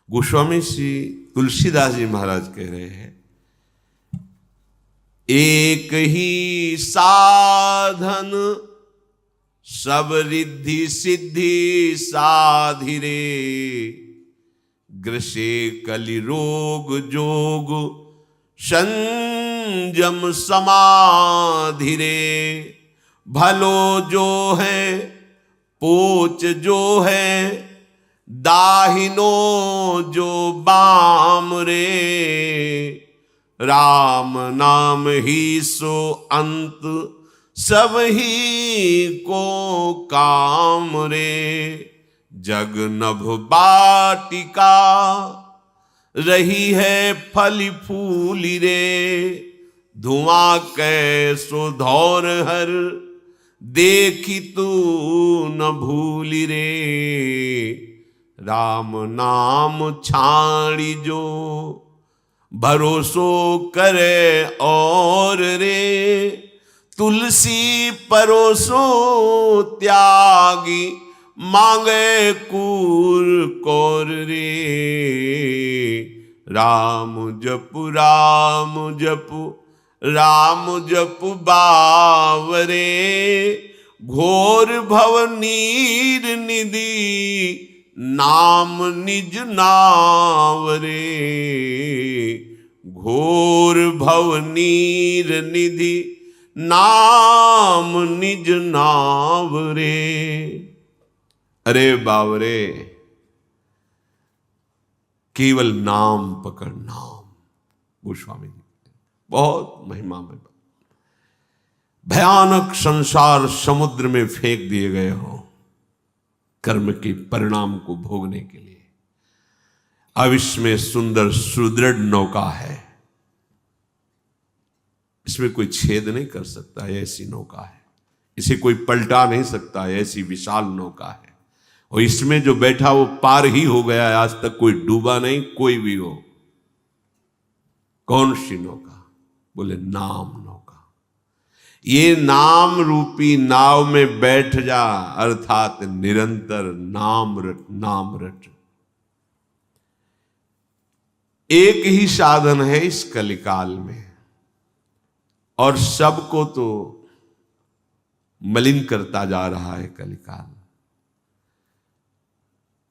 गोस्वामी श्री तुलसीदास जी महाराज कह रहे हैं, एक ही साधन सब रिद्धि सिद्धि साधिरे, ग्रसे कलि रोग जोग संयम समाधिरे। भलो जो है पोच जो है, दाहिनो जो बाम रे। राम नाम ही सो अंत सब ही को काम रे। जग नभ बाटिका रही है फली फूली रे। धुआं कैसो धौर हर देखी तू न भूली रे। राम नाम छाड़ी जो भरोसो करे और रे। तुलसी परोसो त्यागी मांगे कूर कौर रे। राम जपु राम जपु राम जपु बावरे। घोर भव नीर निधि नाम निज नावरे। घोर भव नीर निधि नाम निज नावरे। अरे बावरे, केवल नाम पकड़, नाम। गोस्वामी जी बहुत महिमा में, भयानक संसार समुद्र में फेंक दिए गए हो कर्म के परिणाम को भोगने के लिए। अब इसमें सुंदर सुदृढ़ नौका है, इसमें कोई छेद नहीं कर सकता, ऐसी नौका है। इसे कोई पलटा नहीं सकता, ऐसी विशाल नौका है। और इसमें जो बैठा वो पार ही हो गया है, आज तक कोई डूबा नहीं, कोई भी हो। कौन सी नौका? बोले नाम नौका। ये नाम रूपी नाव में बैठ जा, अर्थात निरंतर नाम रट, नाम रट। एक ही साधन है इस कलिकाल में, और सबको तो मलिन करता जा रहा है कलिकाल।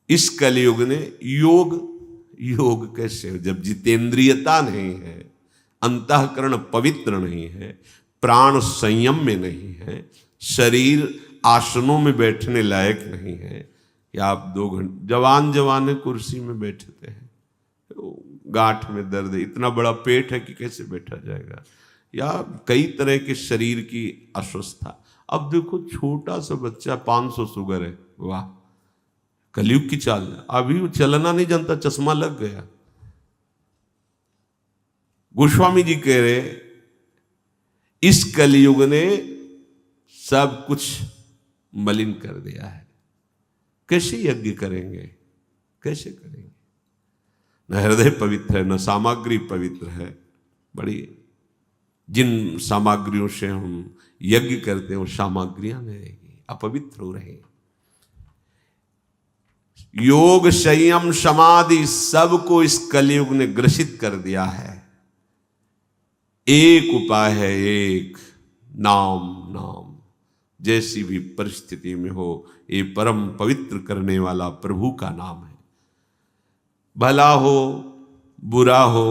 इस कलयुग ने योग, योग कैसे हो जब जितेंद्रियता नहीं है, अंतःकरण पवित्र नहीं है, प्राण संयम में नहीं है, शरीर आसनों में बैठने लायक नहीं है। या आप 2 घंटे जवान कुर्सी में बैठते हैं, गांठ में दर्द है, इतना बड़ा पेट है कि कैसे बैठा जाएगा, या कई तरह के शरीर की अस्वस्थता। अब देखो छोटा सा बच्चा 500 शुगर है, वाह कलयुग की चाल। अभी वो चलना नहीं जानता, चश्मा लग गया। गोस्वामी जी कह रहे इस कलयुग ने सब कुछ मलिन कर दिया है। कैसे यज्ञ करेंगे, कैसे करेंगे? न हृदय पवित्र है, न सामग्री पवित्र है। बड़ी जिन सामग्रियों से हम यज्ञ करते हैं वो सामग्रियां नहीं रहेगी, अपवित्र हो रहे। योग संयम समाधि सबको इस कलयुग ने ग्रसित कर दिया है। एक उपाय है, एक नाम। नाम जैसी भी परिस्थिति में हो, ये परम पवित्र करने वाला प्रभु का नाम है। भला हो बुरा हो,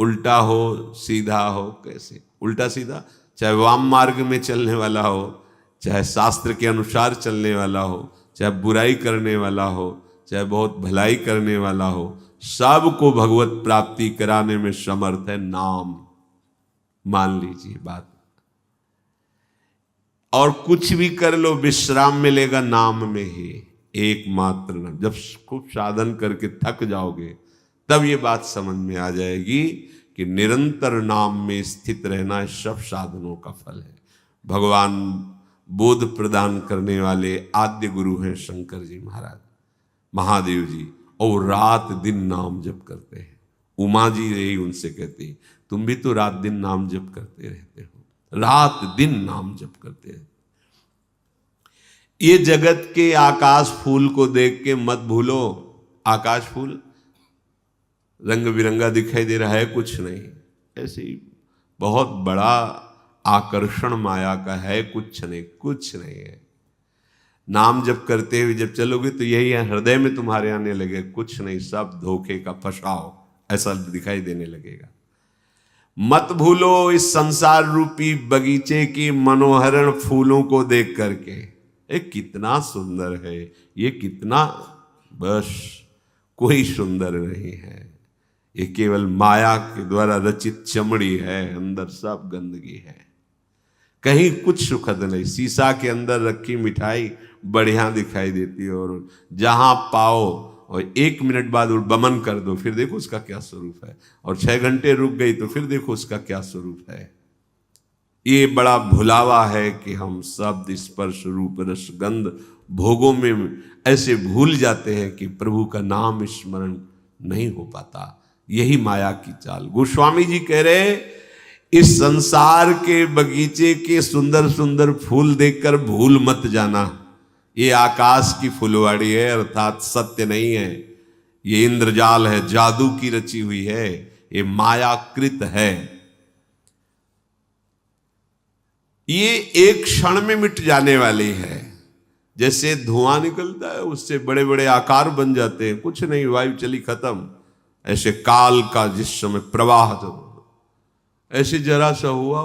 उल्टा हो सीधा हो, कैसे उल्टा सीधा, चाहे वाम मार्ग में चलने वाला हो, चाहे शास्त्र के अनुसार चलने वाला हो, चाहे बुराई करने वाला हो, चाहे बहुत भलाई करने वाला हो, सबको भगवत प्राप्ति कराने में समर्थ है नाम। मान लीजिए बात। और कुछ भी कर लो, विश्राम मिलेगा नाम में ही, एकमात्र नाम। जब खूब साधन करके थक जाओगे तब ये बात समझ में आ जाएगी कि निरंतर नाम में स्थित रहना सब साधनों का फल है। भगवान बोध प्रदान करने वाले आद्य गुरु हैं शंकर जी महाराज, महादेव जी, और रात दिन नाम जप करते हैं। उमा जी रही उनसे कहती, तुम भी तो रात दिन नाम जप करते रहते हो, रात दिन नाम जप करते हैं। ये जगत के आकाश फूल को देख के मत भूलो, आकाश फूल रंग बिरंगा दिखाई दे रहा है, कुछ नहीं। ऐसे ही बहुत बड़ा आकर्षण माया का है, कुछ नहीं, कुछ नहीं है। नाम जप करते हुए जब चलोगे तो यही है, हृदय में तुम्हारे आने लगे, कुछ नहीं, सब धोखे का फसाओ, ऐसा दिखाई देने लगेगा। मत भूलो इस संसार रूपी बगीचे की मनोहरण फूलों को देख करके, ये कितना सुंदर है, ये कितना, बस कोई सुंदर नहीं है, ये केवल माया के द्वारा रचित चमड़ी है, अंदर सब गंदगी है, कहीं कुछ सुखद नहीं। शीशा के अंदर रखी मिठाई बढ़िया दिखाई देती है, और जहां पाओ और 1 मिनट बाद बमन कर दो, फिर देखो उसका क्या स्वरूप है, और 6 घंटे रुक गई तो फिर देखो उसका क्या स्वरूप है। ये बड़ा भुलावा है कि हम शब्द स्पर्श रूप रसगंध भोगों में ऐसे भूल जाते हैं कि प्रभु का नाम स्मरण नहीं हो पाता। यही माया की चाल। गोस्वामी जी कह रहे, इस संसार के बगीचे के सुंदर सुंदर फूल देखकर भूल मत जाना, ये आकाश की फुलवाड़ी है, अर्थात सत्य नहीं है, ये इंद्रजाल है, जादू की रची हुई है, ये मायाकृत है, ये एक क्षण में मिट जाने वाली है। जैसे धुआं निकलता है उससे बड़े बड़े आकार बन जाते हैं, कुछ नहीं, वायु चली खत्म। ऐसे काल का जिस समय प्रवाह जब ऐसे जरा सा हुआ,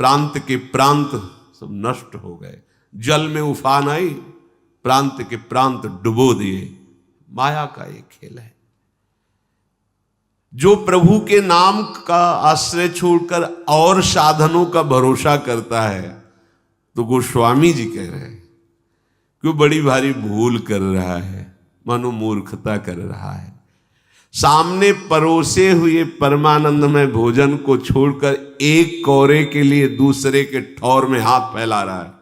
प्रांत के प्रांत सब नष्ट हो गए, जल में उफान आई, प्रांत के प्रांत डुबो दिए। माया का एक खेल है। जो प्रभु के नाम का आश्रय छोड़कर और साधनों का भरोसा करता है, तो गोस्वामी जी कह रहे हैं क्यों बड़ी भारी भूल कर रहा है, मानो मूर्खता कर रहा है। सामने परोसे हुए परमानंदमय भोजन को छोड़कर एक कौरे के लिए दूसरे के ठौर में हाथ फैला रहा है।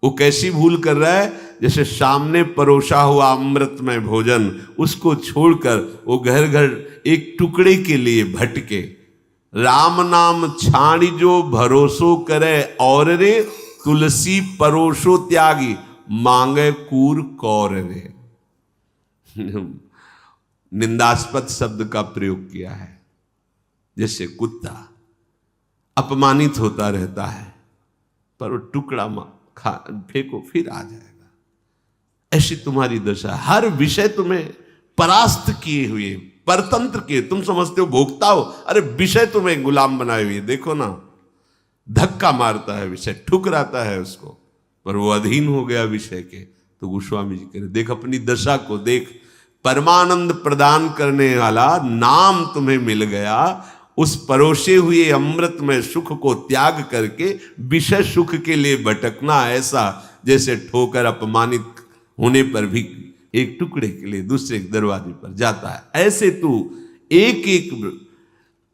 वो कैसी भूल कर रहा है? जैसे सामने परोसा हुआ अमृतमय भोजन, उसको छोड़कर वो घर घर एक टुकड़े के लिए भटके। राम नाम छाड़ी जो भरोसो करे, और रे तुलसी परोसो त्यागी, मांगे कूर कौर रे। निंदास्पद शब्द का प्रयोग किया है। जैसे कुत्ता अपमानित होता रहता है, पर वो टुकड़ा खा फेंको फिर आ जाएगा, ऐसी तुम्हारी दशा। हर विषय तुम्हें परास्त किए हुए, परतंत्र किए, तुम समझते हो भोगता हो, अरे विषय तुम्हें गुलाम बनाए हुए। देखो ना, धक्का मारता है विषय, ठुकराता है उसको, पर वो अधीन हो गया विषय के। तो गोस्वामी जी कह रहे, देख अपनी दशा को देख, परमानंद प्रदान करने वाला नाम तुम्हें मिल गया, उस परोसे हुए अमृत में सुख को त्याग करके विषय सुख के लिए भटकना, ऐसा जैसे ठोकर अपमानित होने पर भी एक टुकड़े के लिए दूसरे दरवाजे पर जाता है, ऐसे तू एक एक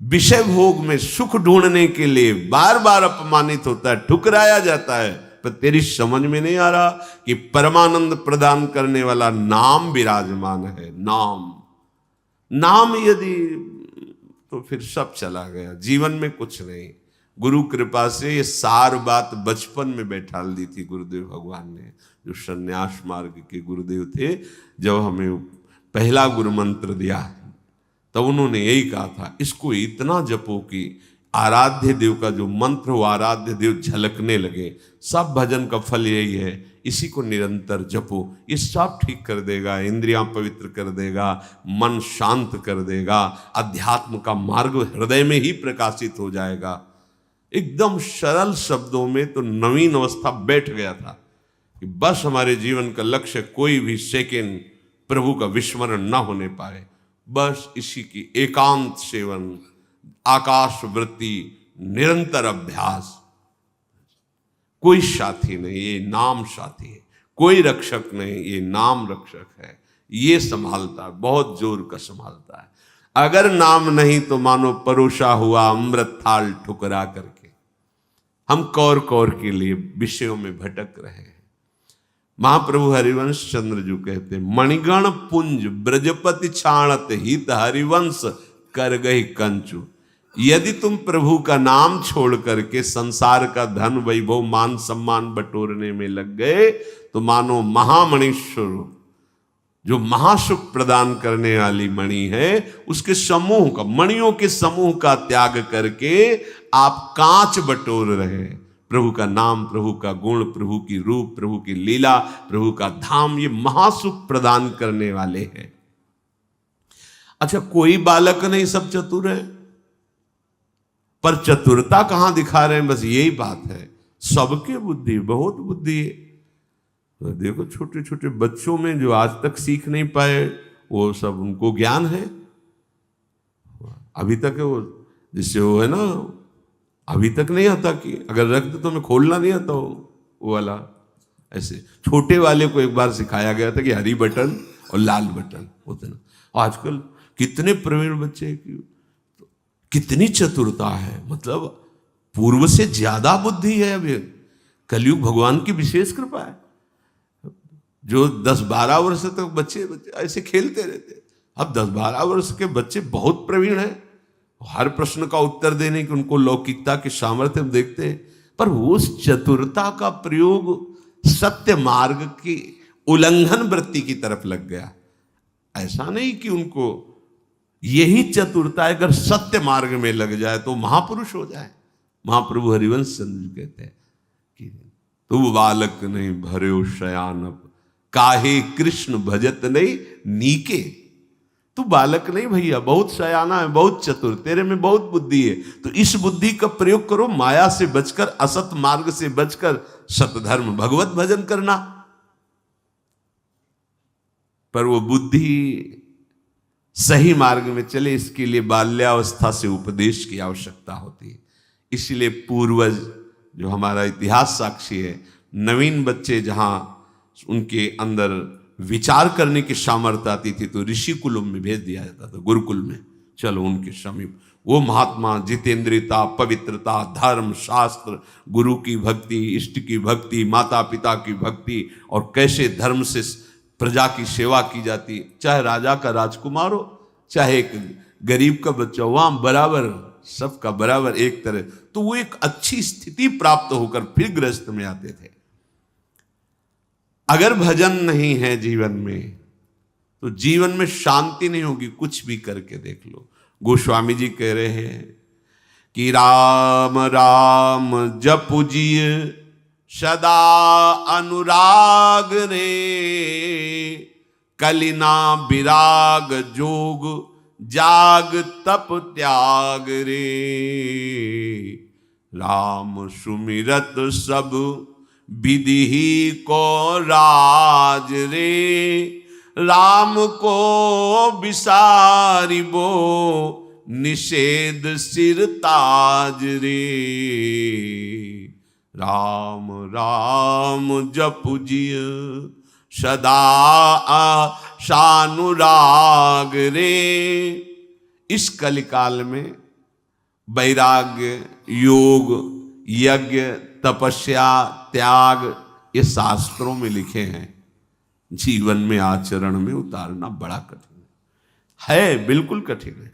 विषय भोग में सुख ढूंढने के लिए बार बार अपमानित होता है, ठुकराया जाता है। पर तेरी समझ में नहीं आ रहा कि परमानंद प्रदान करने वाला नाम विराजमान है। नाम यदि, तो फिर सब चला गया, जीवन में कुछ नहीं। गुरु कृपा से ये सार बात बचपन में बैठाल दी थी गुरुदेव भगवान ने, जो संन्यास मार्ग के गुरुदेव थे। जब हमें पहला गुरु मंत्र दिया तब उन्होंने यही कहा था, इसको इतना जपो कि आराध्य देव का जो मंत्र हो, आराध्य देव झलकने लगे। सब भजन का फल यही है, इसी को निरंतर जपो, ये सब ठीक कर देगा, इंद्रियां पवित्र कर देगा, मन शांत कर देगा, अध्यात्म का मार्ग हृदय में ही प्रकाशित हो जाएगा। एकदम सरल शब्दों में तो नवीन अवस्था बैठ गया था कि बस हमारे जीवन का लक्ष्य कोई भी सेकेंड प्रभु का विस्मरण ना होने पाए, बस इसी की एकांत सेवन, आकाश वृत्ति, निरंतर अभ्यास। कोई साथी नहीं, ये नाम साथी है। कोई रक्षक नहीं, ये नाम रक्षक है। ये संभालता है, बहुत जोर का संभालता है। अगर नाम नहीं तो मानो परोसा हुआ अमृत थाल ठुकरा करके हम कौर कौर के लिए विषयों में भटक रहे हैं। महाप्रभु हरिवंश चंद्र जी कहते, मणिगण पुंज ब्रजपति छाणत हित हरिवंश कर गई कंचु। यदि तुम प्रभु का नाम छोड़ करके संसार का धन वैभव मान सम्मान बटोरने में लग गए, तो मानो महामणीश्वर जो महासुख प्रदान करने वाली मणि है, उसके समूह का, मणियों के समूह का त्याग करके आप कांच बटोर रहे हैं। प्रभु का नाम, प्रभु का गुण, प्रभु की रूप, प्रभु की लीला, प्रभु का धाम, ये महासुख प्रदान करने वाले हैं। अच्छा, कोई बालक नहीं, सब चतुर है, पर चतुरता कहां दिखा रहे हैं, बस यही बात है। सबके बुद्धि, बहुत बुद्धि है। तो देखो छोटे छोटे बच्चों में जो आज तक सीख नहीं पाए, वो सब उनको ज्ञान है अभी तक है। वो जिससे वो है ना, अभी तक नहीं आता कि अगर रख दो तो मैं खोलना नहीं आता वो वाला। ऐसे छोटे वाले को एक बार सिखाया गया था कि हरी बटन और लाल बटन होते ना। आजकल कितने प्रवीण बच्चे की कितनी चतुरता है, मतलब पूर्व से ज्यादा बुद्धि है। अभी कलयुग भगवान की विशेष कृपा है। जो 10-12 वर्ष तक बच्चे ऐसे खेलते रहते, अब 10-12 वर्ष के बच्चे बहुत प्रवीण हैं। हर प्रश्न का उत्तर देने की उनको लौकिकता के सामर्थ्य हम देखते हैं, पर वो उस चतुरता का प्रयोग सत्य मार्ग की उल्लंघन वृत्ति की तरफ लग गया। ऐसा नहीं कि उनको यही चतुरता अगर सत्य मार्ग में लग जाए तो महापुरुष हो जाए। महाप्रभु हरिवंश चंद्र कहते हैं कि तू बालक नहीं भर्यो शयानप, काहे कृष्ण भजत नहीं नीके। तू बालक नहीं भैया, बहुत शयाना है, बहुत चतुर, तेरे में बहुत बुद्धि है। तो इस बुद्धि का प्रयोग करो, माया से बचकर, असत मार्ग से बचकर सतधर्म भगवत भजन करना। पर वो बुद्धि सही मार्ग में चले, इसके लिए बाल्यावस्था से उपदेश की आवश्यकता होती है। इसलिए पूर्वज, जो हमारा इतिहास साक्षी है, नवीन बच्चे जहां उनके अंदर विचार करने की सामर्थ्य आती थी तो ऋषि कुल में भेज दिया जाता था, गुरुकुल में, चलो उनके समीप। वो महात्मा जितेंद्रियता, पवित्रता, धर्म, शास्त्र, गुरु की भक्ति, इष्ट की भक्ति, माता पिता की भक्ति, और कैसे धर्म से प्रजा की सेवा की जाती, चाहे राजा का राजकुमार हो, चाहे एक गरीब का बच्चा हो, वहां बराबर, सबका बराबर एक तरह। तो वो एक अच्छी स्थिति प्राप्त होकर फिर गृहस्थ में आते थे। अगर भजन नहीं है जीवन में तो जीवन में शांति नहीं होगी। कुछ भी करके देख लो। गोस्वामी जी कह रहे हैं कि राम राम जपुजिय सदा अनुराग रे, कलिना विराग जोग जाग तप त्याग रे। राम सुमिरत सब विधि ही को राज रे, राम को विसारिबो निषेध सिर ताज रे। राम राम जपुजिय सदा आशानुराग रे। इस कलिकाल में वैराग्य, योग, यज्ञ, तपस्या, त्याग, ये शास्त्रों में लिखे हैं। जीवन में, आचरण में उतारना बड़ा कठिन है, बिल्कुल कठिन है।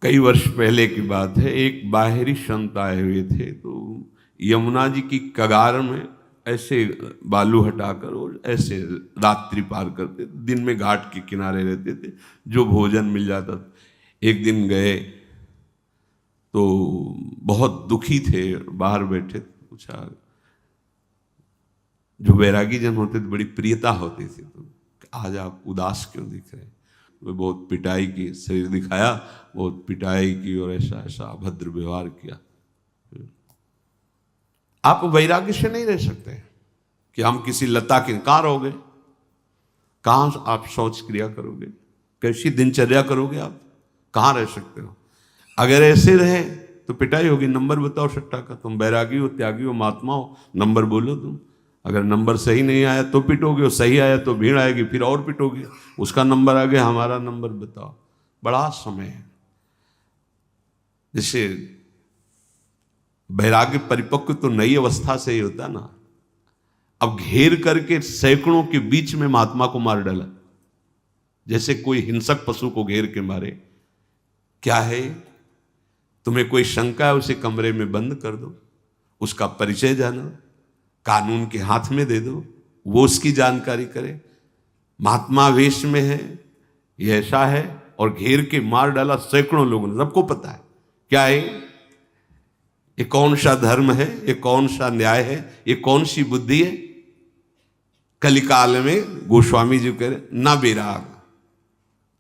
कई वर्ष पहले की बात है, एक बाहरी संत आए हुए थे, तो यमुना जी की कगार में ऐसे बालू हटाकर और ऐसे रात्रि पार करते, दिन में घाट के किनारे रहते थे, जो भोजन मिल जाता था। एक दिन गए तो बहुत दुखी थे, बाहर बैठे, पूछा, जो वैरागी जन होते थे बड़ी प्रियता होती थी, तो आज आप उदास क्यों दिख रहे हैं? वो बहुत पिटाई की, शरीर दिखाया, बहुत पिटाई की और ऐसा ऐसा अभद्र व्यवहार किया। आप वैराग्य से नहीं रह सकते कि हम किसी लता के, कहाँ रहोगे, कहाँ आप शौच क्रिया करोगे, कैसी दिनचर्या करोगे, आप कहाँ रह सकते हो? अगर ऐसे रहे तो पिटाई होगी। नंबर बताओ सट्टा का, तुम बैरागी हो, त्यागी हो, महात्मा हो, नंबर बोलो तुम। अगर नंबर सही नहीं आया तो पिटोगे, और सही आया तो भीड़ आएगी, फिर और पिटोगे। उसका नंबर आ गया, हमारा नंबर बताओ। बड़ा समय है। जैसे वैराग्य परिपक्व तो नई अवस्था से ही होता ना। अब घेर करके सैकड़ों के बीच में महात्मा को मार डाला, जैसे कोई हिंसक पशु को घेर के मारे। क्या है? तुम्हें कोई शंका है, उसे कमरे में बंद कर दो, उसका परिचय जानो, कानून के हाथ में दे दो, वो उसकी जानकारी करे। महात्मा वेश में है, ये ऐसा है, और घेर के मार डाला सैकड़ों लोगों ने, सबको पता है क्या है ये, कौन सा धर्म है, ये कौन सा न्याय है, ये कौन सी बुद्धि है। कलिकाल में गोस्वामी जी कह रहे ना वैराग,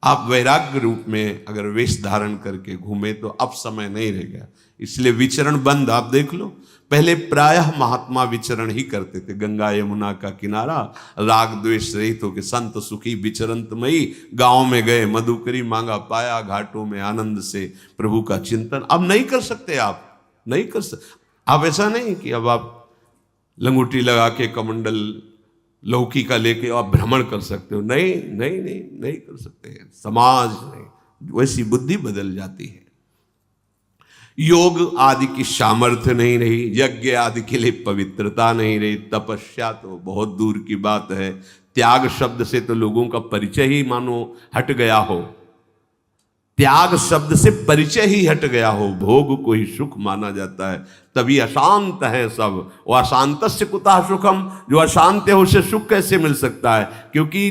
आप वैराग्य रूप में अगर वेश धारण करके घूमे तो अब समय नहीं रह गया, इसलिए विचरण बंद। आप देख लो, पहले प्रायः महात्मा विचरण ही करते थे, गंगा यमुना का किनारा, राग द्वेष रहित होकर संत सुखी विचरंतमयी, गांव में गए मधुकरी मांगा पाया, घाटों में आनंद से प्रभु का चिंतन। अब नहीं कर सकते, आप नहीं कर सकते। आप ऐसा नहीं कि अब आप लंगूटी लगा के कमंडल लौकी का लेके आप भ्रमण कर सकते हो, नहीं नहीं नहीं नहीं कर सकते। समाज में वैसी बुद्धि बदल जाती है। योग आदि की सामर्थ्य नहीं रही, यज्ञ आदि के लिए पवित्रता नहीं रही, तपस्या तो बहुत दूर की बात है। त्याग शब्द से तो लोगों का परिचय ही मानो हट गया हो, त्याग शब्द से परिचय ही हट गया हो, भोग को ही सुख माना जाता है, तभी अशांत है सब। और अशांतस्य कुतः सुखम, जो अशांत है उसे सुख कैसे मिल सकता है, क्योंकि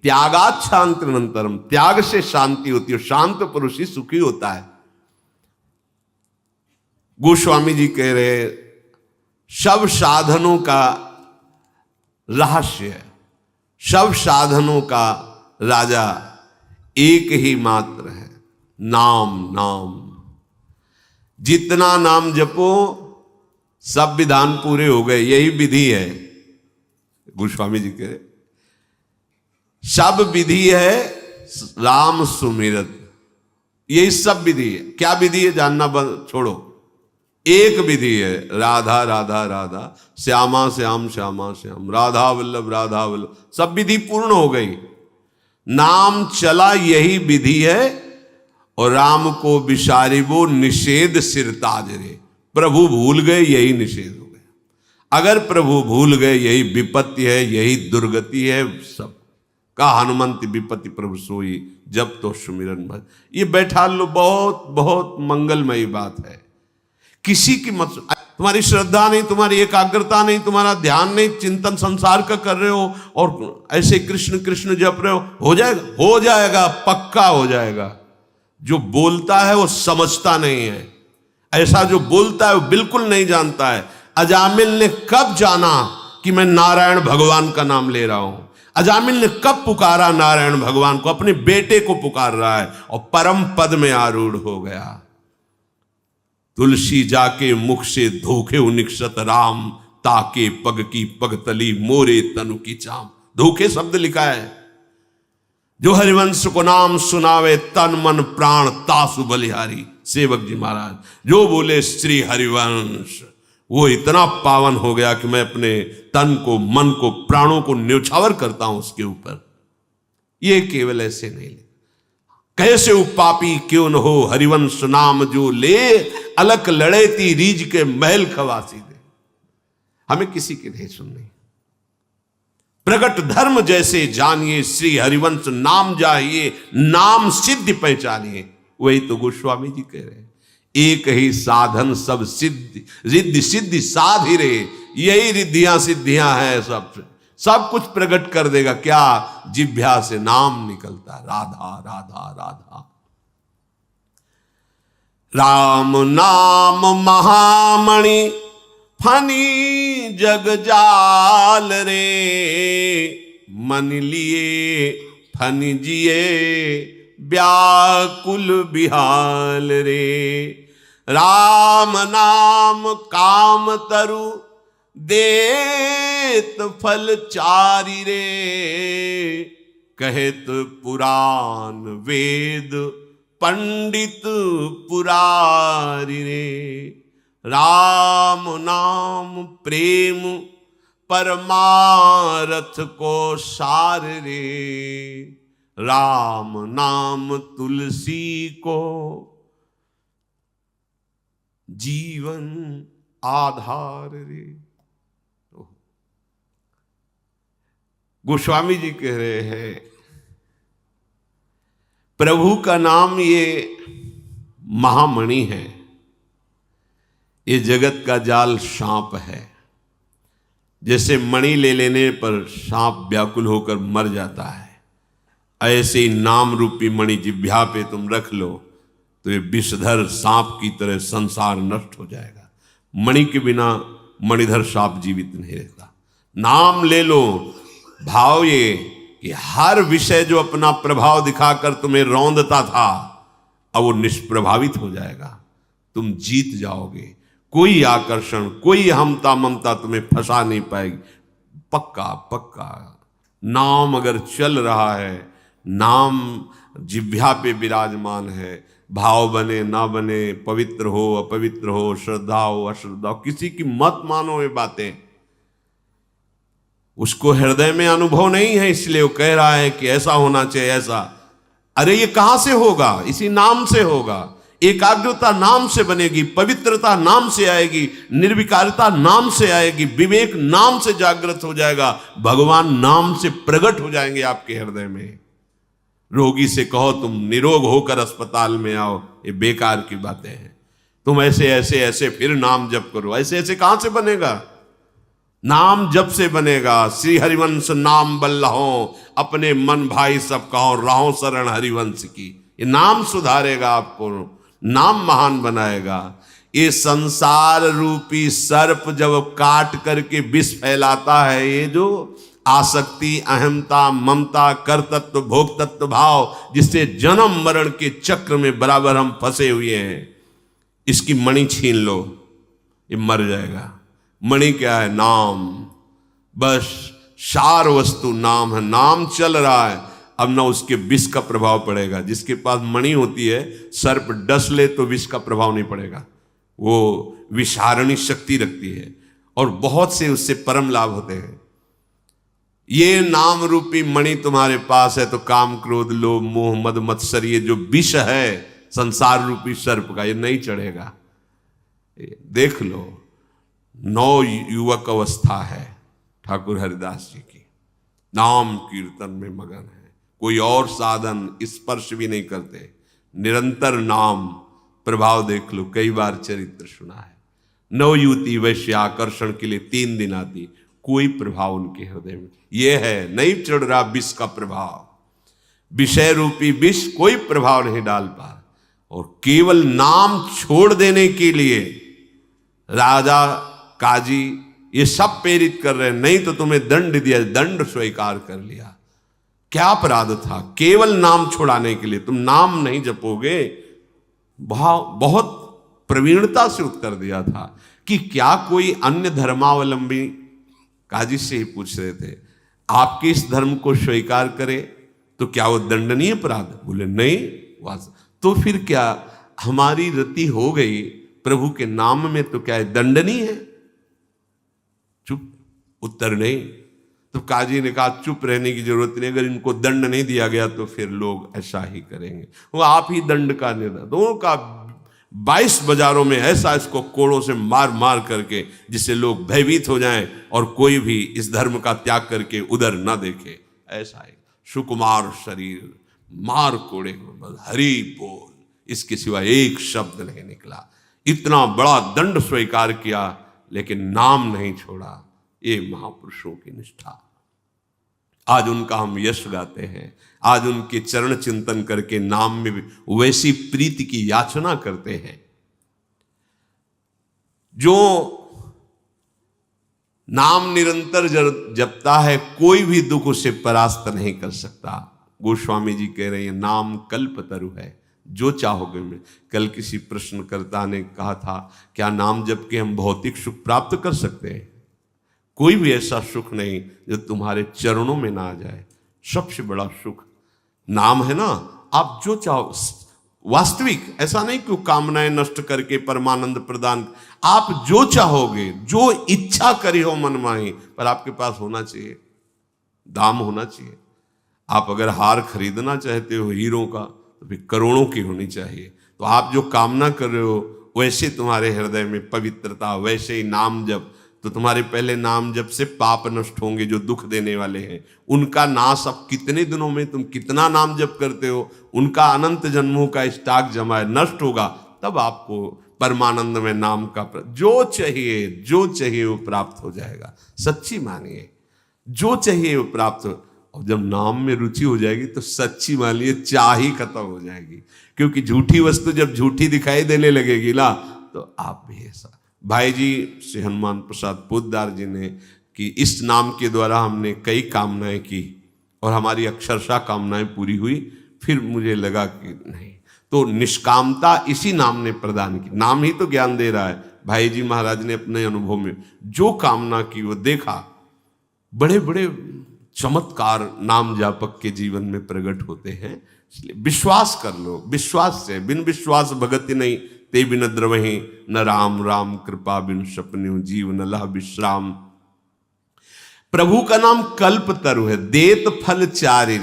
त्यागात् शांतिरनंतरम, त्याग से शांति होती है, शांत पुरुष ही सुखी होता है। गोस्वामी जी कह रहे सब साधनों का रहस्य, सब साधनों का राजा एक ही मात्र है, नाम। नाम जितना नाम जपो सब विधान पूरे हो गए, यही विधि है। गोस्वामी जी कह रहे सब विधि है राम सुमिरत, यही सब विधि है। क्या विधि है जानना छोड़ो, एक विधि है, राधा राधा राधा, श्यामा श्याम श्यामा श्याम, राधा वल्लभ राधा वल्लभ, सब विधि पूर्ण हो गई। नाम चला यही विधि है, और राम को विसारिबो निषेध सिरताज रे, प्रभु भूल गए यही निषेध हो गया। अगर प्रभु भूल गए यही विपत्ति है, यही दुर्गति है सब का। हनुमंत विपत्ति प्रभु सोई, जब तो सुमिरन भज। ये बैठा लो, बहुत बहुत मंगलमयी बात है। किसी की मत, तुम्हारी श्रद्धा नहीं, तुम्हारी एकाग्रता नहीं, तुम्हारा ध्यान नहीं, चिंतन संसार का कर रहे हो और ऐसे कृष्ण कृष्ण जप रहे हो जाएगा, हो जाएगा, पक्का हो जाएगा। जो बोलता है वो समझता नहीं है, ऐसा जो बोलता है वो बिल्कुल नहीं जानता है। अजामिल ने कब जाना कि मैं नारायण भगवान का नाम ले रहा हूं, अजामिल ने कब पुकारा नारायण भगवान को, अपने बेटे को पुकार रहा है और परम पद में आरूढ़ हो गया। तुलसी जाके मुख से धोखे निक्षत राम, ताके पग की पगतली मोरे तनु की चाम। धोखे शब्द लिखा है, जो हरिवंश को नाम सुनावे तन मन प्राण तासु बलिहारी। सेवक जी महाराज जो बोले श्री हरिवंश, वो इतना पावन हो गया कि मैं अपने तन को, मन को, प्राणों को न्यौछावर करता हूं उसके ऊपर। ये केवल ऐसे नहीं ले, कैसे उपापी क्यों न हो हरिवंश नाम जो ले, अलक लड़े ती रीज के महल खवासी दे। हमें किसी की नहीं सुननी, प्रगट धर्म जैसे जानिए, श्री हरिवंश नाम जाइए, नाम सिद्धि पहचानिए। वही तो गोस्वामी जी कह रहे हैं, एक ही साधन सब सिद्धि, रिद्धि सिद्धि साध ही रहे, यही रिद्धियां सिद्धियां हैं, सब कुछ प्रकट कर देगा। क्या? जिह्वा से नाम निकलता, राधा राधा राधा। राम नाम महामणि फनी जग जाल रे, मन लिए फन जिए व्याकुल बिहाल रे। राम नाम काम तरु देत फल चारि रे, कहत पुराण वेद पंडित पुरारी रे। राम नाम प्रेम परमारथ को सार रे, राम नाम तुलसी को जीवन आधार रे। गोस्वामी जी कह रहे हैं, प्रभु का नाम ये महामणि है, ये जगत का जाल सांप है। जैसे मणि ले लेने पर सांप व्याकुल होकर मर जाता है, ऐसे ही नाम रूपी मणि जिह्वा पे तुम रख लो तो ये विषधर सांप की तरह संसार नष्ट हो जाएगा। मणि के बिना मणिधर सांप जीवित नहीं रहता। नाम ले लो, भाव ये कि हर विषय जो अपना प्रभाव दिखाकर तुम्हें रौंदता था अब वो निष्प्रभावित हो जाएगा, तुम जीत जाओगे। कोई आकर्षण, कोई हमता ममता तुम्हें फंसा नहीं पाएगी। पक्का पक्का नाम अगर चल रहा है, नाम जिह्वा पे विराजमान है, भाव बने ना बने, पवित्र हो अपवित्र हो, श्रद्धा हो अश्रद्धा हो, किसी की मत मानो ये बातें, उसको हृदय में अनुभव नहीं है इसलिए वो कह रहा है कि ऐसा होना चाहिए ऐसा। अरे ये कहां से होगा? इसी नाम से होगा। एकाग्रता नाम से बनेगी, पवित्रता नाम से आएगी, निर्विकारता नाम से आएगी, विवेक नाम से जागृत हो जाएगा, भगवान नाम से प्रकट हो जाएंगे आपके हृदय में। रोगी से कहो तुम निरोग होकर अस्पताल में आओ, ये बेकार की बातें हैं। तुम ऐसे ऐसे ऐसे फिर नाम जप करो, ऐसे ऐसे कहां से बनेगा? नाम जप से बनेगा। श्री हरिवंश नाम बल्लहो, अपने मन भाई सब कहो, रहो शरण हरिवंश की। ये नाम सुधारेगा आपको, नाम महान बनाएगा। ये संसार रूपी सर्प जब काट करके विष फैलाता है, ये जो आसक्ति, अहमता, ममता, कर्तत्व, भोक्तत्व भाव, जिससे जन्म मरण के चक्र में बराबर हम फंसे हुए हैं, इसकी मणि छीन लो, ये मर जाएगा। मणि क्या है? नाम। बस सार वस्तु नाम है। नाम चल रहा है, अब ना उसके विष का प्रभाव पड़ेगा। जिसके पास मणि होती है, सर्प डस ले तो विष का प्रभाव नहीं पड़ेगा, वो विषारणी शक्ति रखती है और बहुत से उससे परम लाभ होते हैं। ये नाम रूपी मणि तुम्हारे पास है तो काम क्रोध लोभ मोह मद मत्सर, ये जो विष है संसार रूपी सर्प का, ये नहीं चढ़ेगा। देख लो, 9 युवक अवस्था है ठाकुर हरिदास जी की, नाम कीर्तन में मगन है, कोई और साधन स्पर्श भी नहीं करते, निरंतर नाम। प्रभाव देख लो, कई बार चरित्र सुना है। 9 युवती वैश्य आकर्षण के लिए 3 दिन आती, कोई प्रभाव उनके हृदय में ये है, नहीं चढ़ रहा विष का प्रभाव। विषय रूपी विष कोई प्रभाव नहीं डाल पा, और केवल नाम छोड़ देने के लिए राजा काजी ये सब प्रेरित कर रहे हैं, नहीं तो तुम्हें दंड दिया, दंड स्वीकार कर लिया। क्या अपराध था? केवल नाम छुड़ाने के लिए। तुम नाम नहीं जपोगे। बहुत प्रवीणता से उत्तर दिया था कि क्या कोई अन्य धर्मावलंबी, काजी से ही पूछ रहे थे, आपके इस धर्म को स्वीकार करे तो क्या वो दंडनीय अपराध? बोले नहीं। तो फिर क्या हमारी रति हो गई प्रभु के नाम में, तो क्या दंडनीय है? चुप, उत्तर नहीं। तो काजी ने कहा चुप रहने की जरूरत नहीं, अगर इनको दंड नहीं दिया गया तो फिर लोग ऐसा ही करेंगे, वो आप ही दंड का निर्णय। दोनों का 22 बाजारों में ऐसा इसको कोड़ों से मार मार करके, जिससे लोग भयभीत हो जाएं और कोई भी इस धर्म का त्याग करके उधर न देखे। ऐसा है सुकुमार शरीर, मार कोड़े को हरि बोल, इसके सिवा एक शब्द नहीं निकला। इतना बड़ा दंड स्वीकार किया लेकिन नाम नहीं छोड़ा। ये महापुरुषों की निष्ठा। आज उनका हम यश गाते हैं, आज उनके चरण चिंतन करके नाम में वैसी प्रीति की याचना करते हैं। जो नाम निरंतर जपता है, कोई भी दुख उसे परास्त नहीं कर सकता। गोस्वामी जी कह रहे हैं नाम कल्पतरु है, जो चाहोगे में। कल किसी प्रश्नकर्ता ने कहा था क्या नाम जप के हम भौतिक सुख प्राप्त कर सकते हैं? कोई भी ऐसा सुख नहीं जो तुम्हारे चरणों में ना आ जाए। सबसे बड़ा सुख नाम है ना। आप जो चाहो, वास्तविक, ऐसा नहीं कि कामनाएं नष्ट करके परमानंद प्रदान, आप जो चाहोगे, जो इच्छा करी हो मनमाही, पर आपके पास होना चाहिए, दाम होना चाहिए। आप अगर हार खरीदना चाहते हो हीरों का, तो फिर करोड़ों की होनी चाहिए। तो आप जो कामना कर रहे हो वैसे तुम्हारे हृदय में पवित्रता, वैसे ही नाम जप, तो तुम्हारे पहले नाम जप से पाप नष्ट होंगे जो दुख देने वाले हैं, उनका नाश। अब कितने दिनों में तुम कितना नाम जप करते हो, उनका अनंत जन्मों का स्टॉक जमा है, नष्ट होगा तब आपको परमानंद में नाम का जो चाहिए वो प्राप्त हो जाएगा। सच्ची मानिए, जो चाहिए वो प्राप्त हो। और जब नाम में रुचि हो जाएगी तो सच्ची मानिए चाह ही खत्म हो जाएगी, क्योंकि झूठी वस्तु जब झूठी दिखाई देने लगेगी ना, तो आप भी ऐसा। भाई जी श्री हनुमान प्रसाद पोद्दार जी ने कि इस नाम के द्वारा हमने कई कामनाएं की और हमारी अक्षरशः कामनाएं पूरी हुई। फिर मुझे लगा कि नहीं, तो निष्कामता इसी नाम ने प्रदान की। नाम ही तो ज्ञान दे रहा है। भाई जी महाराज ने अपने अनुभव में जो कामना की वो देखा। बड़े बड़े चमत्कार नाम जापक के जीवन में प्रकट होते हैं। इसलिए विश्वास कर लो, विश्वास से, बिन विश्वास भगति नहीं, ते बिन द्रवहि न राम, राम कृपा बिन सपन्यु, जीव न लह विश्राम। प्रभु का नाम कल्प तरु है, देत फल चारि,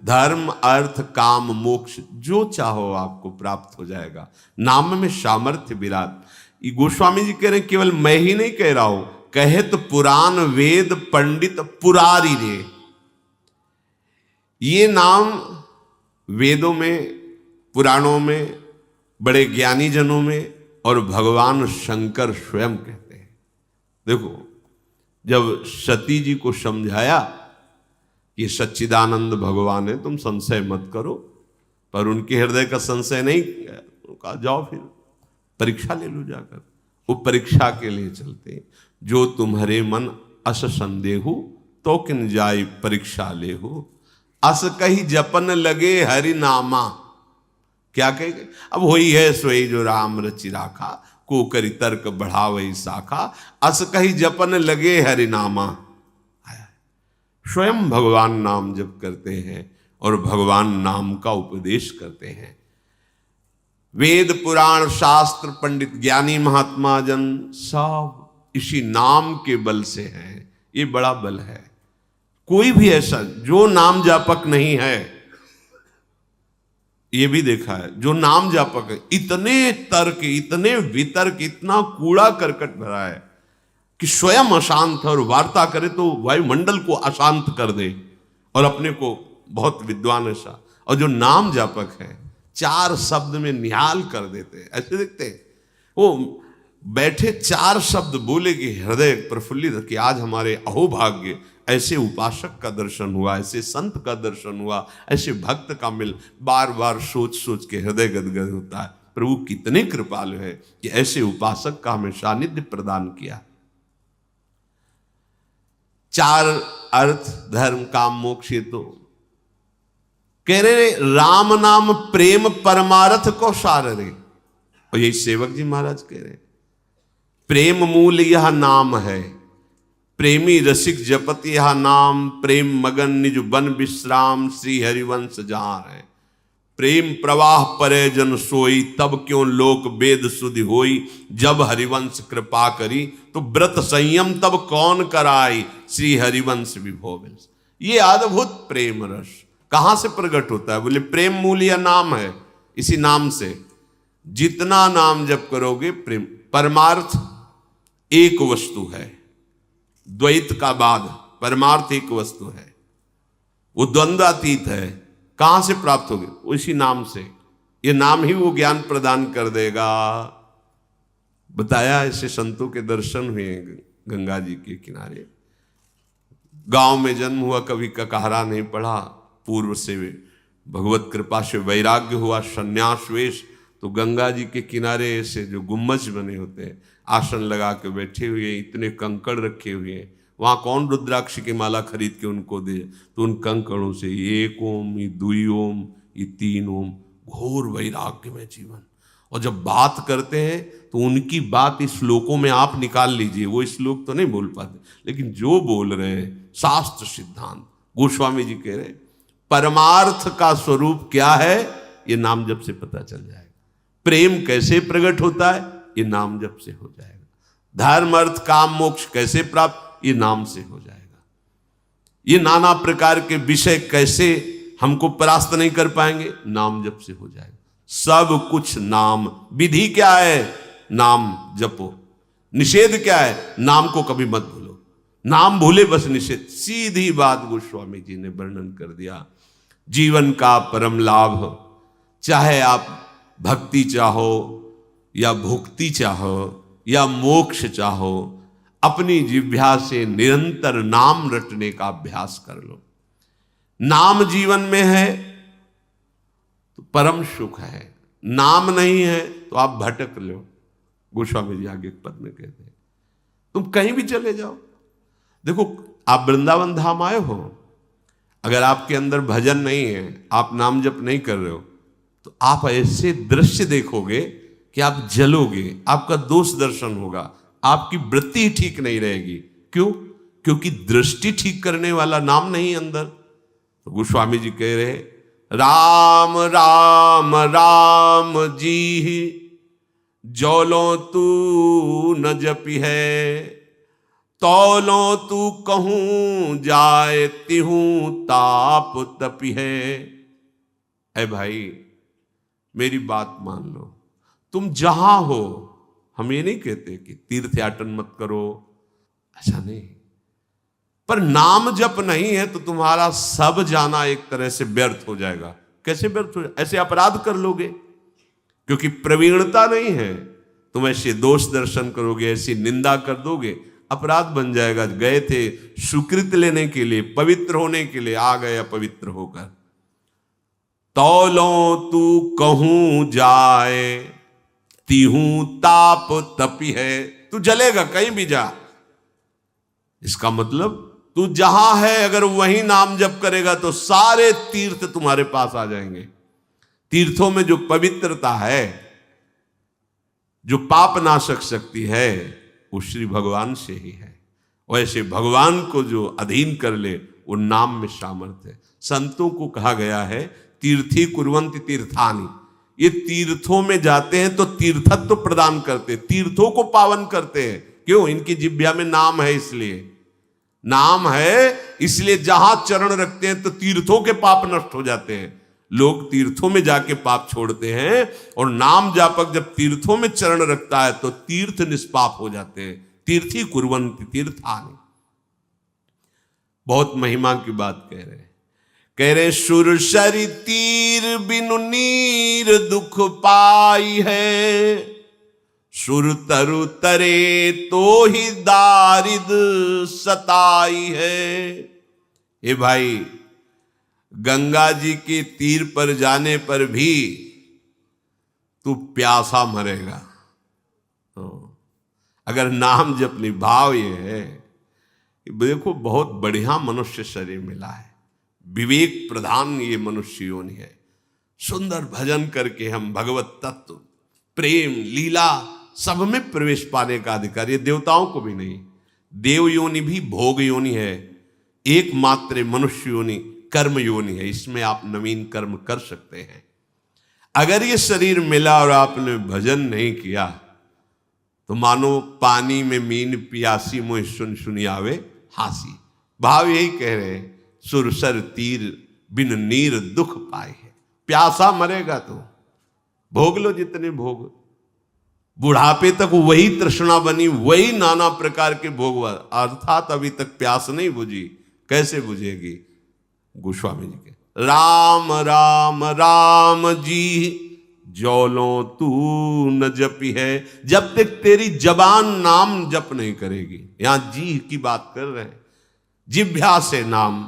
धर्म अर्थ काम मोक्ष, जो चाहो आपको प्राप्त हो जाएगा। नाम में सामर्थ्य विराट। ये गोस्वामी जी कह रहे हैं, केवल मैं ही नहीं कह रहा हूं, कहत पुराण वेद पंडित पुरारी रे। ये नाम वेदों में, पुराणों में, बड़े ज्ञानी जनों में और भगवान शंकर स्वयं कहते हैं। देखो, जब सती जी को समझाया कि सच्चिदानंद भगवान है, तुम संशय मत करो, पर उनके हृदय का संशय नहीं, कहा जाओ फिर परीक्षा ले लो जाकर। वो परीक्षा के लिए चलते, जो तुम्हारे मन अस संदेहु तो किन जाय परीक्षा ले हो, अस कही जपन लगे हरि नामा। क्या कहेंगे? अब वही है सोई जो राम रचि राखा, को करी तर्क बढ़ावई शाखा, अस कही जपन लगे हरि नामा। स्वयं भगवान नाम जप करते हैं और भगवान नाम का उपदेश करते हैं। वेद पुराण शास्त्र पंडित ज्ञानी महात्मा जन सब इसी नाम के बल से हैं। ये बड़ा बल है। कोई भी ऐसा जो नाम जापक नहीं है, ये भी देखा है, जो नाम जापक है, इतने तर्क, इतने वितर्क, इतना कूड़ा करकट भरा है कि स्वयं अशांत है और वार्ता करे तो वायुमंडल को अशांत कर दे, और अपने को बहुत विद्वान ऐसा। और जो नाम जापक है, 4 शब्द में निहाल कर देते हैं। ऐसे देखते हैं, वो बैठे 4 शब्द बोले कि हृदय प्रफुल्लित कि आज हमारे अहोभाग्य, ऐसे उपासक का दर्शन हुआ, ऐसे संत का दर्शन हुआ, ऐसे भक्त का मिल। बार बार सोच सोच के हृदय गदगद होता है, प्रभु कितने कृपालु है कि ऐसे उपासक का हमें सानिध्य प्रदान किया। 4 अर्थ धर्म काम मोक्ष। ये तो कह रहे राम नाम प्रेम परमार्थ को सार रे। और यही सेवक जी महाराज कह रहे, प्रेम मूल यह नाम है, प्रेमी रसिक जपत यह नाम, प्रेम मगन निज बन विश्राम, श्री हरिवंश जहां है। प्रेम प्रवाह परे जन सोई, तब क्यों लोक वेद सुधि होई, जब हरिवंश कृपा करी, तो व्रत संयम तब कौन कराई, श्री हरिवंश विभो। ये अद्भुत प्रेम रस कहां से प्रकट होता है? बोले प्रेम मूल यह नाम है, इसी नाम से जितना नाम जप करोगे प्रेम। परमार्थ एक वस्तु है, द्वैत का बाद परमार्थ एक वस्तु है, वो द्वंद्वातीत है। कहां से प्राप्त होगी? उसी नाम से। ये नाम ही वो ज्ञान प्रदान कर देगा। बताया ऐसे संतों के दर्शन हुए गंगा जी के किनारे। गांव में जन्म हुआ, कभी ककहरा नहीं पढ़ा, पूर्व से भगवत कृपा से वैराग्य हुआ, संन्यास वेश। तो गंगा जी के किनारे ऐसे जो गुम्मज बने होते हैं, आसन लगा के बैठे हुए, इतने कंकड़ रखे हुए हैं। वहाँ कौन रुद्राक्ष की माला खरीद के उनको दे? तो उन कंकड़ों से 1 ओम, ये 2 ओम, ये 3 ओम, घोर वैराग्य में जीवन। और जब बात करते हैं तो उनकी बात इस श्लोकों में आप निकाल लीजिए, वो श्लोक तो नहीं बोल पाते, लेकिन जो बोल रहे हैं शास्त्र सिद्धांत। गोस्वामी जी कह रहे हैं परमार्थ का स्वरूप क्या है, ये नाम जप से पता चल जाएगा। प्रेम कैसे प्रकट होता है, ये नाम जप से हो जाएगा। धर्म अर्थ काम मोक्ष कैसे प्राप्त, ये नाम से हो जाएगा। ये नाना प्रकार के विषय कैसे हमको परास्त नहीं कर पाएंगे, नाम जप से हो जाएगा। सब कुछ नाम। विधि क्या है? नाम जपो। निषेध क्या है? नाम को कभी मत भूलो। नाम भूले बस निषेध। सीधी बात गोस्वामी जी ने वर्णन कर दिया। जीवन का परम लाभ, चाहे आप भक्ति चाहो या भुक्ति चाहो या मोक्ष चाहो, अपनी जिह्वा से निरंतर नाम रटने का अभ्यास कर लो। नाम जीवन में है तो परम सुख है, नाम नहीं है तो आप भटक लो। गोस्वामी जी आगे एक पद में कहते हैं, तुम कहीं भी चले जाओ। देखो, आप वृंदावन धाम आए हो, अगर आपके अंदर भजन नहीं है, आप नाम जप नहीं कर रहे हो, तो आप ऐसे दृश्य देखोगे कि आप जलोगे, आपका दोष दर्शन होगा, आपकी वृत्ति ही ठीक नहीं रहेगी। क्यों? क्योंकि दृष्टि ठीक करने वाला नाम नहीं अंदर। तो गोस्वामी जी कह रहे, राम राम राम जी जौलो तू न जपी है, तौलो तू कहूं जाए तिहूं ताप तपी है। ऐ भाई, मेरी बात मान लो, तुम जहां हो, हम ये नहीं कहते कि तीर्थयाटन मत करो, ऐसा नहीं, पर नाम जप नहीं है तो तुम्हारा सब जाना एक तरह से व्यर्थ हो जाएगा। कैसे व्यर्थ हो जाएगा? ऐसे अपराध कर लोगे, क्योंकि प्रवीणता नहीं है, तुम ऐसे दोष दर्शन करोगे, ऐसी निंदा कर दोगे, अपराध बन जाएगा। गए थे सुकृत लेने के लिए, पवित्र होने के लिए, आ गए अपवित्र होकर। तौलो तू कहूं जाए तिहूं ताप तपी है, तू जलेगा कहीं भी जा। इसका मतलब तू जहां है अगर वहीं नाम जप करेगा तो सारे तीर्थ तुम्हारे पास आ जाएंगे। तीर्थों में जो पवित्रता है, जो पाप नाशक शक्ति है, वो श्री भगवान से ही है। वैसे भगवान को जो अधीन कर ले, वो नाम में सामर्थ्य है। संतों को कहा गया है तीर्थी कुर्वन्ति तीर्थानि, ये तीर्थों में जाते हैं तो तीर्थत्व प्रदान करते, तीर्थों को पावन करते हैं। क्यों? इनकी जिह्वा में नाम है, इसलिए नाम है, इसलिए जहां चरण रखते हैं तो तीर्थों के पाप नष्ट हो जाते हैं। लोग तीर्थों में जाके पाप छोड़ते हैं, और नाम जापक जब तीर्थों में चरण रखता है तो तीर्थ निष्पाप हो जाते हैं। तीर्थी कुर्वन्ति तीर्थानि, बहुत महिमा की बात कह रहे सुरसरि तीर बिनु नीर दुख पाई है, सुर तरु तरे तो ही दारिद सताई है। ये भाई, गंगा जी के तीर पर जाने पर भी तू प्यासा मरेगा। अगर नाम जपनी, भाव ये है, देखो बहुत बढ़िया मनुष्य शरीर मिला है, विवेक प्रधान ये मनुष्य योनि है। सुंदर भजन करके हम भगवत तत्व, प्रेम, लीला सब में प्रवेश पाने का अधिकार। ये देवताओं को भी नहीं, देव योनि भी भोग योनि है, एकमात्र मनुष्य योनि कर्म योनि है। इसमें आप नवीन कर्म कर सकते हैं। अगर ये शरीर मिला और आपने भजन नहीं किया तो मानो पानी में मीन पियासी मोह सुन सुनी आवे हासी। भाव यही कह रहे हैं, सुरसर तीर बिन नीर दुख पाए है। प्यासा मरेगा तो भोग लो जितने भोग, बुढ़ापे तक वही तृष्णा बनी, वही नाना प्रकार के भोग, अर्थात अभी तक प्यास नहीं बुझी। कैसे बुझेगी? गोस्वामी जी के राम राम राम जी जौलो तू न जपी है, जब तक तेरी जबान नाम जप नहीं करेगी। यहां जी की बात कर रहे हैं, जिह्वा से नाम।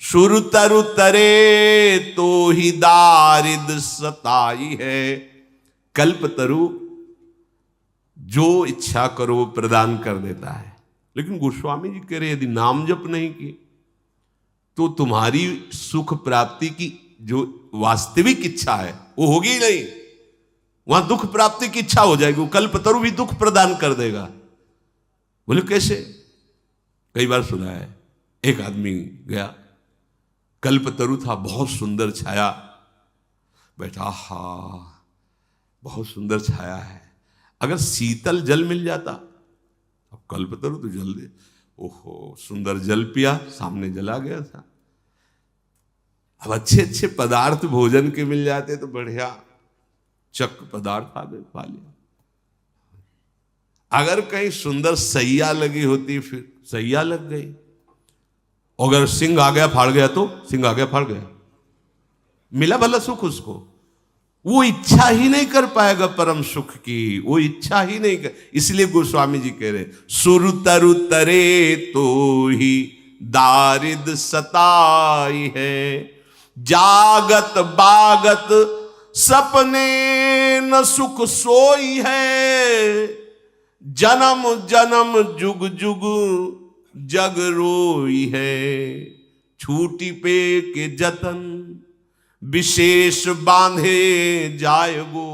सुर तरु तरे तो ही दारिद सताई है, कल्प तरु जो इच्छा करो प्रदान कर देता है। लेकिन गोस्वामी जी कह रहे यदि नाम जप नहीं की तो तुम्हारी सुख प्राप्ति की जो वास्तविक इच्छा है वो होगी ही नहीं, वहां दुख प्राप्ति की इच्छा हो जाएगी। वो कल्पतरु भी दुख प्रदान कर देगा। बोले कैसे? कई बार सुना है, एक आदमी गया, कल्पतरु था, बहुत सुंदर छाया, बैठा, हा बहुत सुंदर छाया है, अगर शीतल जल मिल जाता, अब कल्पतरु तो जल दे, ओहो सुंदर जल पिया, सामने जला गया था। अब अच्छे अच्छे पदार्थ भोजन के मिल जाते तो बढ़िया चक पदार्थ आ गए, खा लिया। अगर कहीं सुंदर सैया लगी होती, फिर सैया लग गई। अगर सिंह आ गया फाड़ गया तो सिंह आ गया फाड़ गया, मिला भला सुख उसको। वो इच्छा ही नहीं कर पाएगा परम सुख की, वो इच्छा ही नहीं कर। इसलिए गोस्वामी जी कह रहे सुर तरु तरे तो ही दारिद सताई है, जागत बागत सपने न सुख सोई है, जन्म जन्म जुग जुग जग रोई है, छूटी पे के जतन विशेष बांधे जाएगो,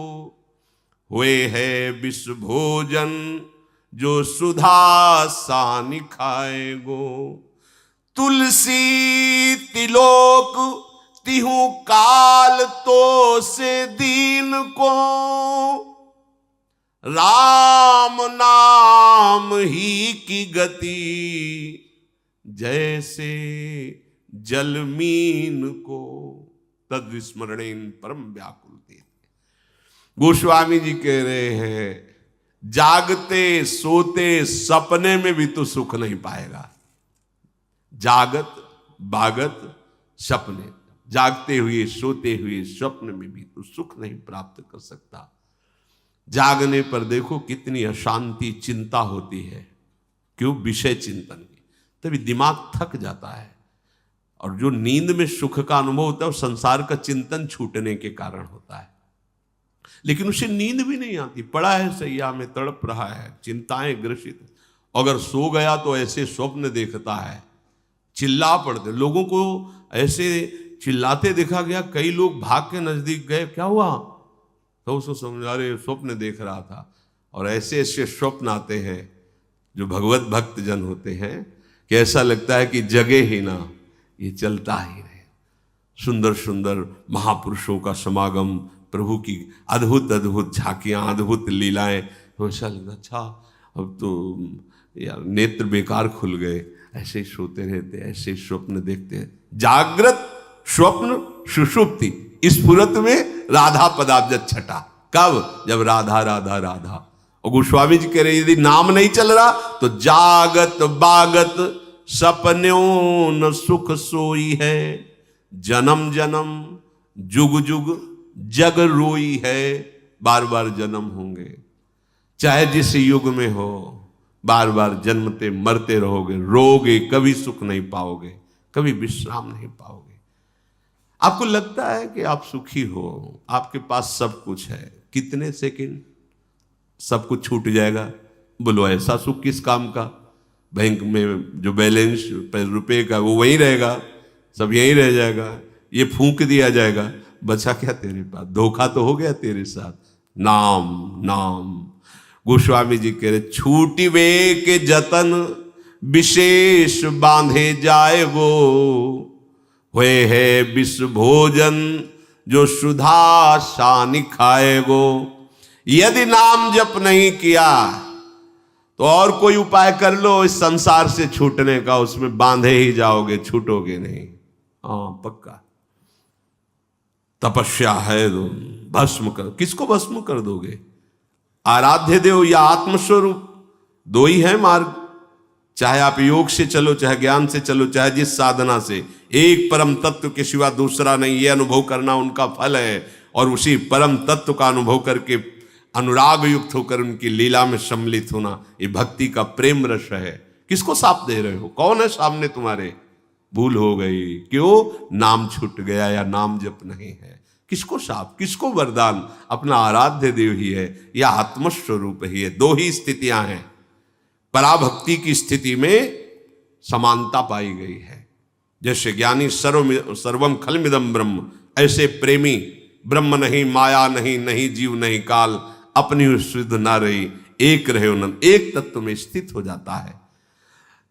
हुए है विष भोजन जो सुधा सानि खाएगो, तुलसी तिलोक तिहु काल तो से दीन को, राम नाम ही की गति जैसे जलमीन को, तद स्मरणेन परम व्याकुल थे। गोस्वामी जी कह रहे हैं जागते सोते सपने में भी तो सुख नहीं पाएगा। जागत बागत सपने, जागते हुए सोते हुए स्वप्न में भी तो सुख नहीं प्राप्त कर सकता। जागने पर देखो कितनी अशांति चिंता होती है, क्यों? विषय चिंतन की, तभी दिमाग थक जाता है। और जो नींद में सुख का अनुभव होता है वो संसार का चिंतन छूटने के कारण होता है। लेकिन उसे नींद भी नहीं आती, पड़ा है सैया में तड़प रहा है, चिंताएं ग्रसित। अगर सो गया तो ऐसे स्वप्न देखता है, चिल्ला पड़ते, लोगों को ऐसे चिल्लाते देखा गया, कई लोग भाग के नजदीक गए, क्या हुआ? तो उसको समझा रहे स्वप्न देख रहा था। और ऐसे ऐसे स्वप्न आते हैं जो भगवत भक्त जन होते हैं कि ऐसा लगता है कि जगे ही ना, ये चलता ही रहे। सुंदर सुंदर महापुरुषों का समागम, प्रभु की अद्भुत अद्भुत झांकियां, अद्भुत लीलाएं, तो ऐसा लगा अच्छा अब तो यार नेत्र बेकार खुल गए, ऐसे ही सोते रहते, ऐसे ही स्वप्न देखते हैं। जागृत स्वप्न सुषुप्ति, स्फुरत में राधा पदाब्ज छटा। कब? जब राधा राधा राधा। और गोस्वामी जी कह रहे यदि नाम नहीं चल रहा तो जागत बागत सपन्यों न सुख सोई है, जन्म जन्म जुग जुग जग रोई है। बार बार जन्म होंगे, चाहे जिस युग में हो, बार बार जन्मते मरते रहोगे, रोगे, कभी सुख नहीं पाओगे, कभी विश्राम नहीं पाओगे। आपको लगता है कि आप सुखी हो, आपके पास सब कुछ है, कितने सेकंड सब कुछ छूट जाएगा। बोलो ऐसा सुख किस काम का? बैंक में जो बैलेंस रुपए का वो वहीं रहेगा, सब यहीं रह जाएगा, ये फूंक दिया जाएगा, बचा क्या तेरे पास? धोखा तो हो गया तेरे साथ। नाम नाम, गोस्वामी जी कह रहे छूटी वे के जतन विशेष बांधे जाए वो, हुए है विष भोजन जो सुधा सानि खाएगो। यदि नाम जप नहीं किया तो और कोई उपाय कर लो इस संसार से छूटने का, उसमें बांधे ही जाओगे, छूटोगे नहीं। हाँ पक्का। तपस्या है तो भस्म कर, किसको भस्म कर दोगे? आराध्य देव या आत्मस्वरूप, दो ही है मार्ग। चाहे आप योग से चलो, चाहे ज्ञान से चलो, चाहे जिस साधना से, एक परम तत्व के सिवा दूसरा नहीं, ये अनुभव करना उनका फल है। और उसी परम तत्व का अनुभव करके अनुराग युक्त होकर उनकी लीला में सम्मिलित होना, ये भक्ति का प्रेम रस है। किसको साप दे रहे हो? कौन है सामने तुम्हारे? भूल हो गई, क्यों? नाम छूट गया या नाम जप नहीं है। किसको साप, किसको वरदान? अपना आराध्य देव ही है या आत्मस्वरूप ही है। दो ही स्थितियां हैं। पराभक्ति की स्थिति में समानता पाई गई है। जैसे ज्ञानी सर्वम खलमिदम ब्रह्म, ऐसे प्रेमी ब्रह्म नहीं, माया नहीं, नहीं जीव नहीं काल, अपनी शुद्ध ना रही, एक रहे उन्नत, एक तत्व में स्थित हो जाता है।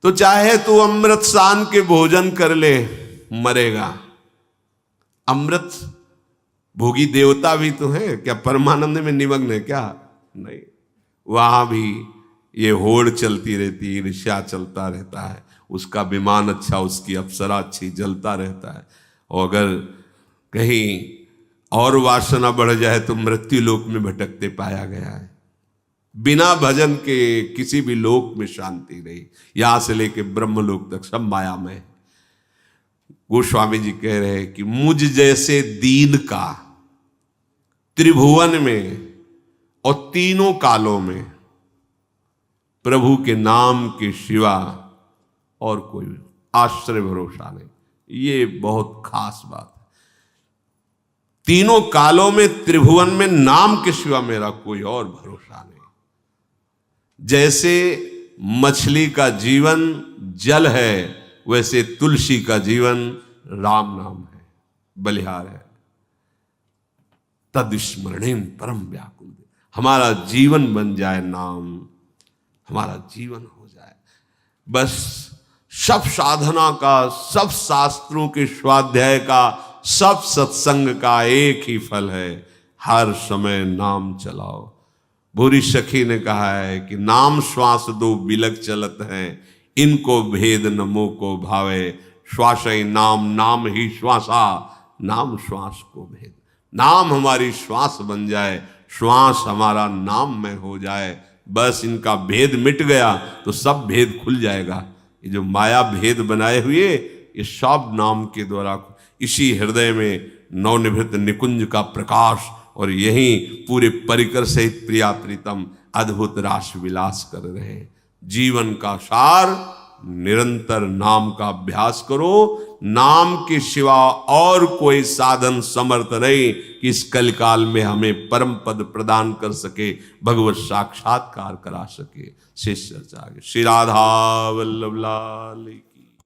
तो चाहे तू अमृत सान के भोजन कर ले, मरेगा। अमृत भोगी देवता भी तो है, क्या परमानंद में निमग्न है क्या? नहीं, वहां भी ये होड़ चलती रहती है, ईर्ष्या चलता रहता है, उसका विमान अच्छा, उसकी अप्सरा अच्छी, जलता रहता है। और अगर कहीं और वासना बढ़ जाए तो मृत्यु लोक में भटकते पाया गया है। बिना भजन के किसी भी लोक में शांति नहीं, यहां से लेके ब्रह्म लोक तक सब माया में है। गोस्वामी जी कह रहे हैं कि मुझ जैसे दीन का त्रिभुवन में और तीनों कालों में प्रभु के नाम के सिवा और कोई आश्रय भरोसा नहीं। ये बहुत खास बात है। तीनों कालों में त्रिभुवन में नाम के सिवा मेरा कोई और भरोसा नहीं। जैसे मछली का जीवन जल है, वैसे तुलसी का जीवन राम नाम है, बलिहार है। तद स्मरणेन परम व्याकुल। हमारा जीवन बन जाए नाम, हमारा जीवन हो जाए। बस सब साधना का, सब शास्त्रों के स्वाध्याय का, सब सत्संग का एक ही फल है, हर समय नाम चलाओ। भूरी सखी ने कहा है कि नाम श्वास दो बिलक चलत हैं, इनको भेद न मोह को भावे। श्वास ही नाम, नाम ही श्वासा, नाम श्वास को भेद। नाम हमारी श्वास बन जाए, श्वास हमारा नाम में हो जाए, बस इनका भेद मिट गया तो सब भेद खुल जाएगा। ये जो माया भेद बनाए हुए, ये सब नाम के द्वारा, इसी हृदय में नवनिभृत निकुंज का प्रकाश, और यही पूरे परिकर सहित प्रिया प्रीतम अद्भुत रास विलास कर रहे हैं। जीवन का सार निरंतर नाम का अभ्यास करो। नाम के सिवा और कोई साधन समर्थ नहीं कि इस कलिकाल में हमें परम पद प्रदान कर सके, भगवत साक्षात्कार करा सके। शेष चर्चा आगे। श्री राधा वल्लभ लाल।